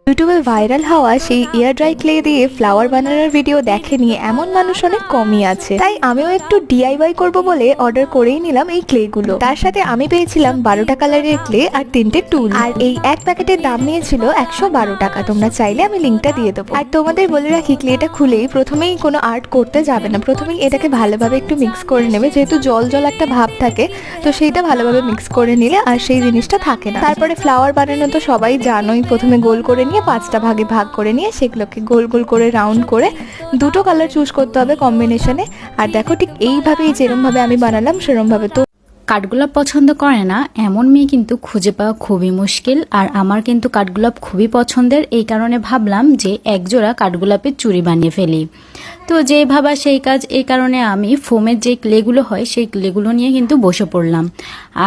ইউটিউবে ভাইরাল হওয়া সেই এয়ার ড্রাই ক্লে দিয়ে ফ্লাওয়ার বানানোর ভিডিও দেখেনি এমন মানুষ অনেক কমই আছে। তাই আমিও একটু ডিআইওয়াই করব বলে অর্ডার করেই নিলাম এই ক্লেগুলো। তার সাথে আমি পেয়েছিলাম 12টা কালারের ক্লে আর 3টে টুল। আর এই এক প্যাকেটের দাম নিয়েছিল 112 টাকা। তোমরা চাইলে আমি লিঙ্কটা দিয়ে দেবো। আর তোমাদের বলে রাখি, ক্লেটা খুলেই প্রথমেই কোনো আর্ট করতে যাবে না। প্রথমেই এটাকে ভালোভাবে একটু মিক্স করে নেবে, যেহেতু জল জল একটা ভাব থাকে, তো সেইটা ভালোভাবে মিক্স করে নিলে আর সেই জিনিসটা থাকে না। তারপরে ফ্লাওয়ার বানানো তো সবাই জানোই, প্রথমে গোল করে নিয়ে 5টা ভাগে ভাগ করে নিয়ে সেগুলোকে গোল গোল করে রাউন্ড করে 2টো কালার চুজ করতে হবে কম্বিনেশনে। আর দেখো ঠিক এইভাবেই যেরমভাবে আমি বানালাম সেরমভাবে। তো কাঠগোলাপ পছন্দ করে না এমন মেয়ে কিন্তু খুঁজে পাওয়া খুবই মুশকিল। আর আমার কিন্তু কাঠগোলাপ খুবই পছন্দের, এই কারণে ভাবলাম যে একজোড়া কাঠগোলাপের চুড়ি বানিয়ে ফেলি। তো যে ভাবা সেই কাজ, এই কারণে আমি ফোমের যে ক্লেগুলো হয় সেই ক্লেগুলো নিয়ে কিন্তু বসে পড়লাম।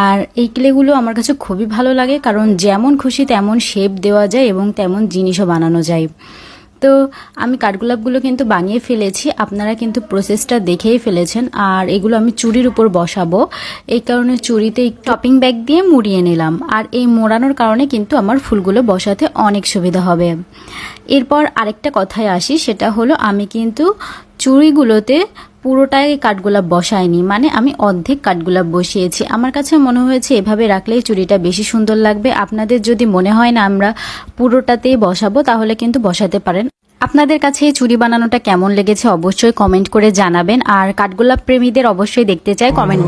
আর এই ক্লেগুলো আমার কাছে খুবই ভালো লাগে, কারণ যেমন খুশি তেমন শেপ দেওয়া যায় এবং তেমন জিনিসও বানানো যায়। তো আমি কাঠগোলাপগুলো কিন্তু বানিয়ে ফেলেছি, আপনারা কিন্তু প্রসেসটা দেখেই ফেলেছেন। আর এগুলো আমি চুড়ির উপর বসাবো, এই কারণে চুড়িতে টপিং ব্যাগ দিয়ে মুড়িয়ে নিলাম। আর এই মোড়ানোর কারণে কিন্তু আমার ফুলগুলো বসাতে অনেক সুবিধা হবে। এরপর আরেকটা কথায় আসি, সেটা হলো আমি কিন্তু চুড়িগুলোতে পুরোটাই কাঠগোলাপ বসাইনি, মানে আমি অর্ধেক কাঠগোলাপ বসিয়েছি। আমার কাছে মনে হয়েছে এভাবে রাখলেই চুড়িটা বেশি সুন্দর লাগবে। আপনাদের যদি মনে হয় না আমরা পুরোটাতেই বসাবো, তাহলে কিন্তু বসাতে পারেন। আপনাদের কাছে এই চুড়ি বানানোটা কেমন লেগেছে অবশ্যই কমেন্ট করে জানাবেন। আর কাঠগোলাপ প্রেমীদের অবশ্যই দেখতে চাই কমেন্ট।